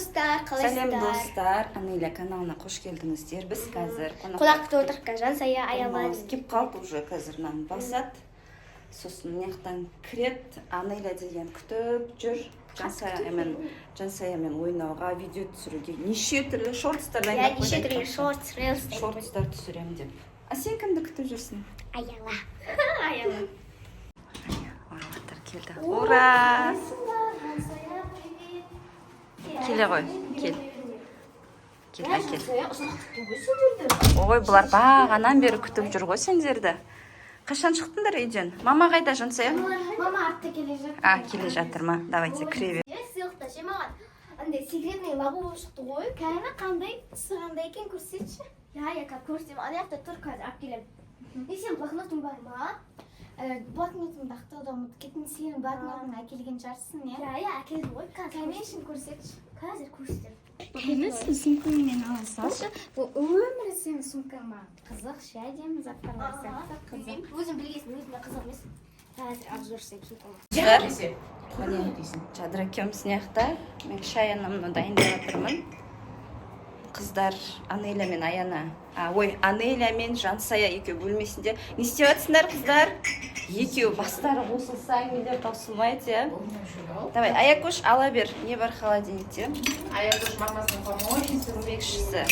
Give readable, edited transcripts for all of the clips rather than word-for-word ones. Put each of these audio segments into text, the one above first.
достар, Сәлем достар, Анеля каналына қош келдіңіздер. Біз қазір қонақта отырыққа Жансая аялады. Кеп қалды уже қазірнан басат. Сосын мынаяқтан кірет, Анеля деген күтіп жүр. Жансаямен ойнауға, видео түсіруге неше түрлі шортстар дайындап қойдық. Неше түрлі шортстар түсірем деп. А сен кімді күтіп жүрсің? Аяла. Аяла. Оратор келді. Ура! Келе ғой, кел. Кел, әкел. Ой, бұлар бағанан бері күтіп жүр ғой сендерді. Қашан шықтыңдар үйден? Мама қайда, Жансая? Мама артта келе жатыр. Келе жатыр ма? Давайте, кіре бер. Сыйлықта ше маған андай секретный лого болып шықты ғой. Кәріні қандай сырғандай екен көрсетші. Я как көрсем. Ана жақта тұр қазір алып келемін. Сен блокнотың бар ма? Блокнотымды ақтауда ұмытып кеттім. Сенің блокнотыңды әкелген жарсың, иә? Я әкелді ғой. Конечно, көрсетші. Қазір көрсетем. Сен сумкаңмен ала салшы. Бұл өмірі сенің сумкаң маған қызық, ше әдемі заттар қызық. Өзің білгесің, өзіме қызық емес. Қазір обзор сен сумкаңа. Міне, жадыр екеуміз мынаяқта. Мен шай анамны дайындап жатырмын. Қыздар Анеля мен Анеля мен Жансая екеу бөлмесінде. Не істеп жатсыңдар, қыздар? Екеу бастары қосылса әңгімелер таусылмайды, иә? Давай, Аякош ала бер. Не бар холодильникте? Аякош мамасының помощницы, көмекшісі.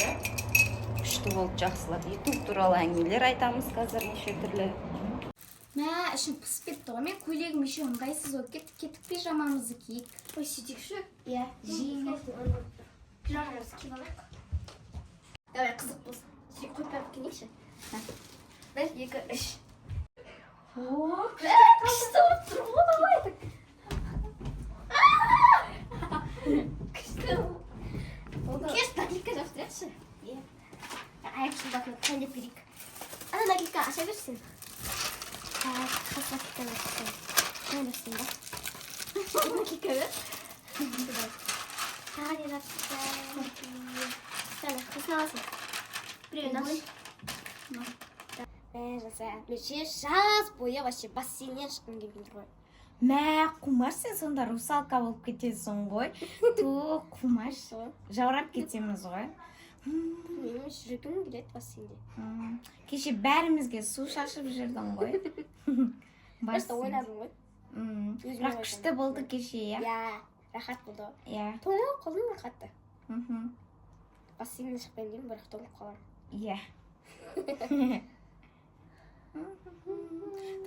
Күшті болып жақсылап YouTube туралы әңгімелер айтамыз қазір неше түрлі. Мә, ішім пысып кетті ғой. Мен көйлегім еще ыңғайсыз болып кетіп пижамамызды киейік. Ой, сөйтейікші? Иә, жеңіл. Пижамамызды киіп алайық. Давай, қызық болсын. Сүйіп қойып барып кенейікші. 1, 2, 3. О, күшті болып тұр ғой, давай. Күшті болып. Кеш, наклейка жаптырайықшы. Аяқшын блокнот тәндеп берейік. Ана наклейка аша берсін. Қасына кеткен өтсін. Қайнырсың ба? Наклейка бер. Тағы не жаптырсың. Сәлі, қасына аласың. Біреуін алшы. Жансая, жаз бойы вообще бассейннен шыққым келгендер ғой. Мә, Қумаш, сен сонда русалка болып кетесің ғой. Ту, Қумаш, жаурап кетеміз ғой. Менің жүрегім келеді бассейнде. Кеше бәрімізге су шашып жүрдің ғой. Просто ойнадым ғой. Бірақ күшті болды кеше, иә? Иә, рахат болды. Иә. Тоңып қалдым рахатты. Бассейннен шықпайын деймін, бірақ тоңып қалам. Иә.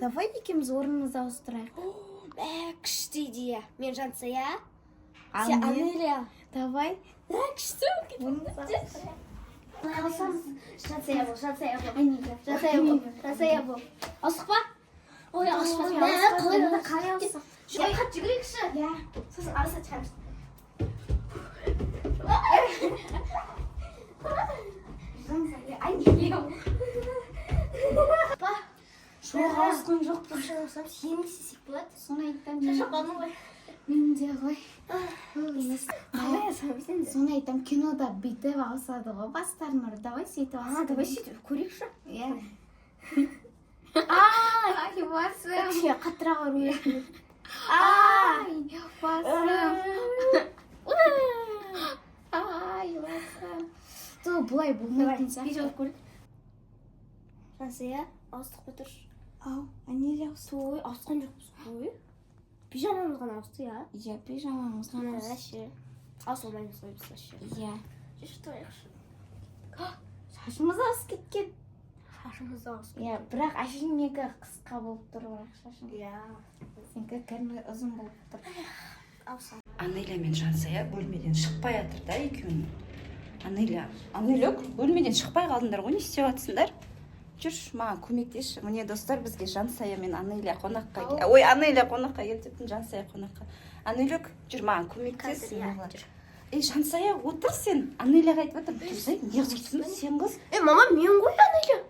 Давай екеуміз орнымызды ауыстырайық. Мә, күшті идея. Мен Жансая, Сен Анеля. Давай. Мә, күшті болып кетті. Жансая бол. Жансая бол. Асық па? Ой, асықпа. Мә, қалай асық? Шоқай қат жүгірейікші. Иә. Сосын араса шығамыз. Жансая, Анеля. Па, Шоқ ауысқан жоқ па? шашасам сені істесек болады. Соны айтам. Шашап қалдың ғой. Мен де ғой. Қалай асам сен де? Соны айтам, кинода бүйтіп ауысады ғой бастарын ұры. Давай сөйтіп ауысады. Давай сөйтіп көрейікші. Иә. Ай, басым. кішкене қаттырақ ұру керек. Басым. Басым. Тұр, бұлай болмайтын сияқты. Видео көрдік. Жансая, ауыстық па тұршы? Ау, Анеля ауысты. Ой, ауысқан жоқпыз ғой. Пижамамыз ғана ауысты, иә? Иә, пижамамыз ғана ауысты. Әше. Ауысылмаймыз ғой біз әше. Иә. Жүрші тұрайықшы. Шашымыз ауысып кеткен. Шашымызды ауысып. Иә, бірақ әшеймегі қысқа болып тұр бірақ шашым. Иә. Сенікі кәдімгі ұзын болып тұр. Ауысам. Анеля мен Жансая бөлмеден шықпай жатыр да екеуін. Анеля, бөлмеден шықпай қалдыңдар ғой, не істеп жатсыңдар? Жүрші, маған көмектесші. Міне достар, бізге Жансая мен Анеля қонаққа келді. Ой, Анеля қонаққа келді дептін, Жансая қонаққа. Анелек, жүр, маған көмектес. Жансая, отыр сен. Анеляға айтып жатыр. Тұрсай, не қылсың сен қыз? Мама, мен ғой Анеля.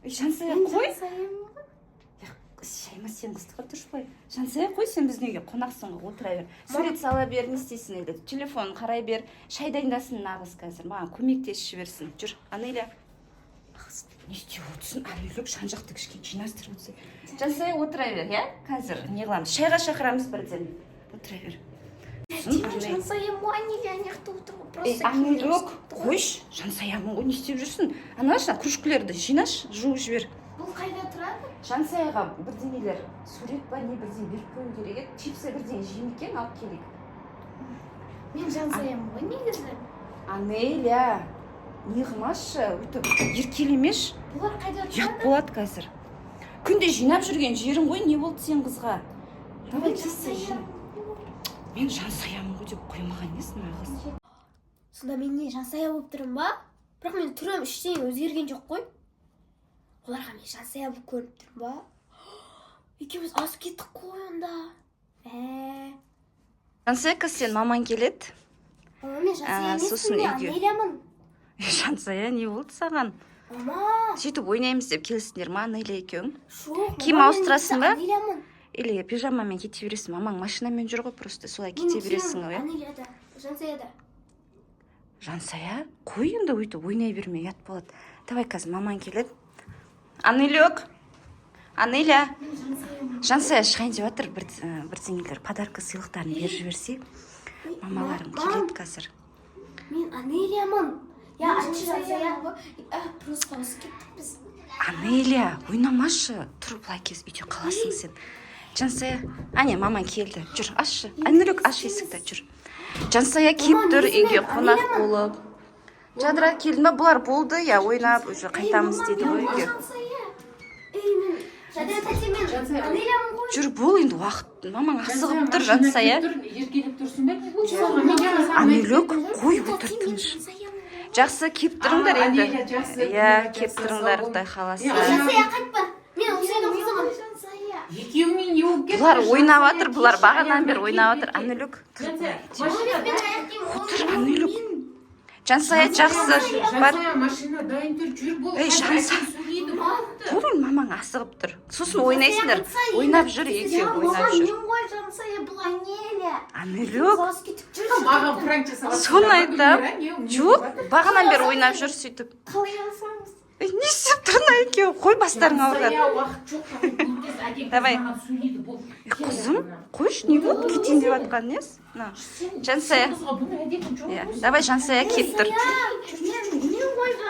Жансая, қой. Шайма, сен қыздыққа тұршы бай. Жансая, қой, сен біздің үйге қонақсың ғой, отыра бер. Сурет сала бер, не істейсің еді. Телефонын қарай бер. Шай дайындасын нағыз қазір. Маған көмектесші берсін. Жүр, Анеля. Не істеп отырсың? Анелек жан-жақты кішкене жинастырып отырсың. Жансая, отыра бер, иә? Қазір не қыламыз? Шайға шақырамыз бірден. Отыра бер. Жансая муанили ана жақта отыр ғой. Просто Анилек, қойшы, Жансаямын ғой, не істеп жүрсің? Анашы, кружкілерді жинаш, жуып жібер. бұл қайда тұрады? Жансаяға бірдеңелер, сурет па не бірдеңе беріп қою керек еді. Чипсы бірдеңе жеймін екен, алып келейік. Мен жансаямын ғой негізі. Анеля, не қылмашы, өйтіп еркелемеш. Бұлар қайда Ұят тұрады? болады қазір. Күнде жинап жүрген жерің ғой, не болды сен қызға? Давай тезсе жин. Мен жансаямын ғой деп қоймаған несін ағыз. Сонда мен не жансая болып тұрмын ба? Бірақ мен түрім іштен өзгерген жоқ қой. Оларға мен жансая болып көрініп тұрмын ба? Екеуміз асып кеттік қой онда. Жансаяка, сен маман келеді. Мен жансая сосын емеспін, үйге. Анелямын. Жансая, не болды саған? Мама. Сөйтіп ойнаймыз деп келістіңдер ма, Анеля екеуің? Жоқ. Киім мама, ауыстырасың мен ба? Анелямын. Или пижамамен кете бересің, мамаң машинамен жүр ғой, просто солай кете бересің ғой. Анеляда, жансаяда. Жансая, қой енді өйтіп ойнай берме, ұят болады. Давай қазір мамаң келеді. Анелек, Анеля, Жансая шығайын деп жатыр, бірдеңелер подарка сыйлықтарын беріп жіберсек. Мамаларың келеді қазір. Мен Анелямын. Я жансая. Просто асып кеттік біз. Анеля, ойнамашы. Тұр былай кез, үйде қаласың сен. Жансая, әне, мамаң келді. Жүр, ашшы. Анелек, аш есікті, жүр. Жансая келіп тұр, үйге қонақ болып. Жадыра келді ма? Бұлар болды, я ойнап, уже қайтамыз дейді ғой үйге. Жадыра тәте мен Анелямын ғой. Жүр, бұл енді уақыт. Мамаң асығып тұр, Жансая. Еркелеп тұрсың ба? Не болды? Анелек, қой отыр тыныш. Жақсы, кеп тұрыңдар енді. Анеля, жақсы. Иә, кеп тұрыңдар, Құдай қаласа. Жансая қайтпа. Мен Усейннің қызымын. Жансая. Екеуіңмен не болып кетті? Бұлар ойнап жатыр, бұлар бағанан бері ойнап жатыр. Анелек, тұр. Машина Анелек. Жансая жақсы. Бар. Жансая машина дайын тұр, жүр бол. Ей, Жансая. Сөйлейді болыпты. Бұл мамаң асығып тұр. Сосын ойнайсыңдар. Ойнап жүр, екеу ойнап жүр. Мен ғой жансая, бұл Анеля. Анелек. Асып кетіп жүр. Маған пранк жасап. Соны айтам. Жоқ, бағанан бері ойнап жүр сөйтіп. Қалай алсаңыз? Не істеп тұрна екеу? Қой бастарың ауырады. Уақыт жоқ. Давай. Сөйлейді бол. Қызым, қойшы, не болды? Кетейін деп жатқан нес? Жансая. Иә, давай Жансая кеп тұр.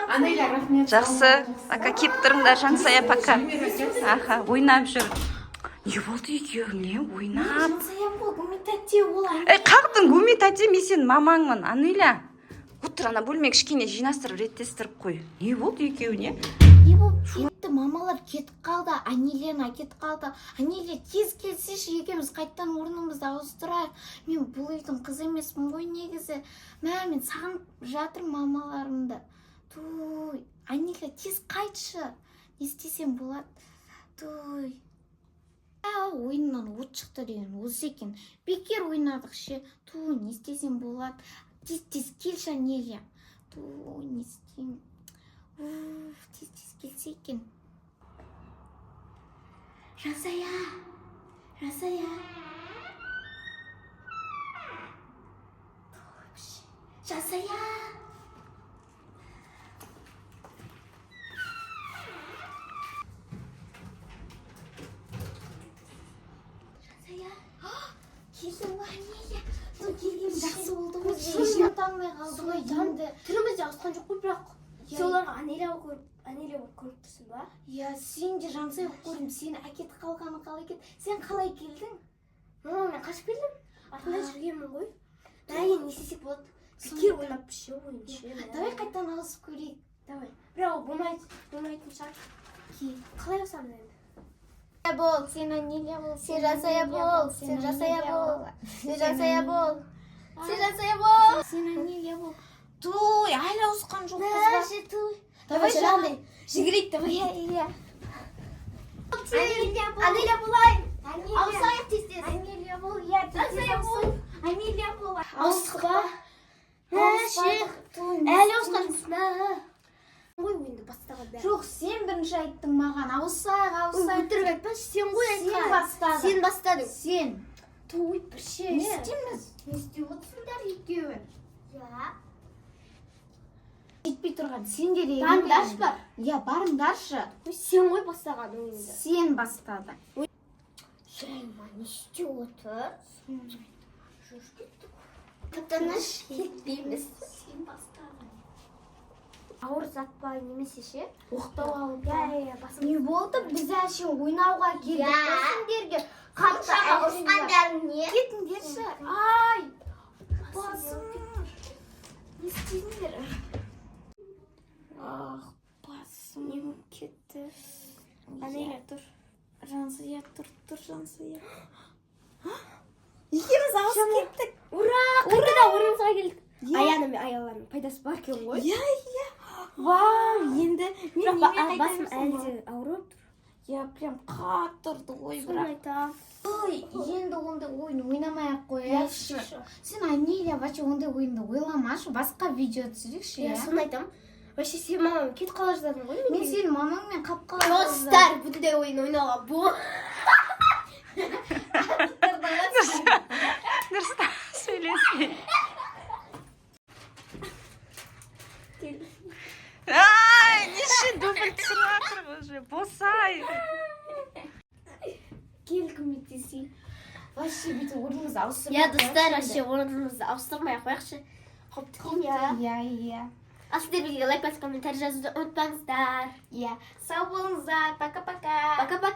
Анеля, рахмет. Жақсы. Пока кеп тұрыңдар, Жансая, пока. Аха, ойнап жүр. Не болды екеуіңе? Ойнап. Жансая бол, гүмей тәте ол. Қақтың гүмей тәте, мен сен мамаңмын, Анеля. Отыр, ана бөлме кішкене жинастырып, реттестіріп қой. Не болды екеуіне? Не болып кетті, мамалар кетіп қалды, Анеляны әкетіп қалды. Анеля тез келсеші, екеуміз қайттан орнымызды ауыстырайық. Мен бұл үйдің қызы емеспін ғой негізі. Мен сағынып жатырмын мамаларымды. Туй, Анеля тез қайтшы. Не істесем болады? Туй. Ойыннан от шықты деген осы екен. Бекер ойнадық ше. Туй, не істесем болады? Тез келші, Анеля. Туй, не істеймін. Тез келсе екен. Жансая. Жансая. Жансая. Келдің ба, Анеля? Келген жақсы болды ғой. Шешіне танымай қалды ғой енді. Түріміз де ауысқан жоқ қой, бірақ сен оларға Анеля болып көріп тұрсың ба? Я, сен де Жансая болып көрдім. Сені әкетіп қалғаны қалай кет? Сен қалай келдің? Мен қашып келдім. Артында жүргенмін ғой. Дайын не істесек болады? Бекер ойнап ше ойыншы. Давай қайттан алысып көрейік. Давай. Бірақ ол болмайтын шығар. Қалай алсам енді? Бол, сен Анеля бол. Сен Жансая бол. Сен Жансая бол. Сен Жансая бол. Сен Жансая бол. Сен Анеля бол. Туй, әлі ауысқан жоқ қызға. Туй. Давай жаңағыдай жүгірейік, давай. Анеля болайын. Ауысайық тез-тез. Анеля бол, Жансая бол. Анеля бол. Ауыстық ба? Әлі ауысқан жоқсың. Ой, енді бастаған бәрі. Жоқ, сен бірінші айттың маған. Ауысайық. Өтірік айтпашы, сен ғой айтқан. Сен бастадың. Сен бастадың. Сен. Той, бір ше. Не істейміз? Не істеп отырсыңдар екеуі? Ja. Жетпей тұрған, сенде де... Барыңдаршы бар. Я, барыңдаршы. Сен ғой бастаған ойынды. Сен бастадың. Жайма, не істеп отыр? Жүріп кеттік. тыныш кетпейміз. Ауыр затпай немесе ше? Оқтау алып. Иә, басым. Не болды? Біз әшейін ойнауға келдік. Сендерге Қаншаға ұрысқандарың не? Кетіңдерші. Ай! Басым. Не істедіңдер? Ах, басым. Нем кетті. Анеля, тұр. Жансия, тұр, Жансия. Екеуміз ауысып кеттік. Ура! Қайтадан орнымызға келдік. Аяны мен аяларының пайдасы бар екен ғой. Иә. Вау, енді мен неме Басым қайтамын әлде ауырып тұр. Я прям қатырды ғой, Соны бірақ. айтам. Ой, енді ондай ойын ойнамай-ақ қояйықшы. Сен Анеля, вообще ондай ойынды ойламашы, басқа видео түсірейікші, Я иә? соны айтам. Вообще сен мамам кетіп қала жаздадың ғой. Мен сенің мамаңмен қап қала Достар, бұндай ойын ойнауға бұл. Дұрыста сөйлесін. Ай, неше дубль түсіріп жатыр уже. Босай. Кел көмектесейін. Вообще бүйтіп орнымызды ауыстырып. Я достар, вообще орнымызды ауыстырмай ақ қояйықшы. Қоптық иә. Иә. Ал сіздер бізге лайк басып комментарий жазуды ұмытпаңыздар. Иә. Сау болыңыздар. Пока-пока. Пока-пока.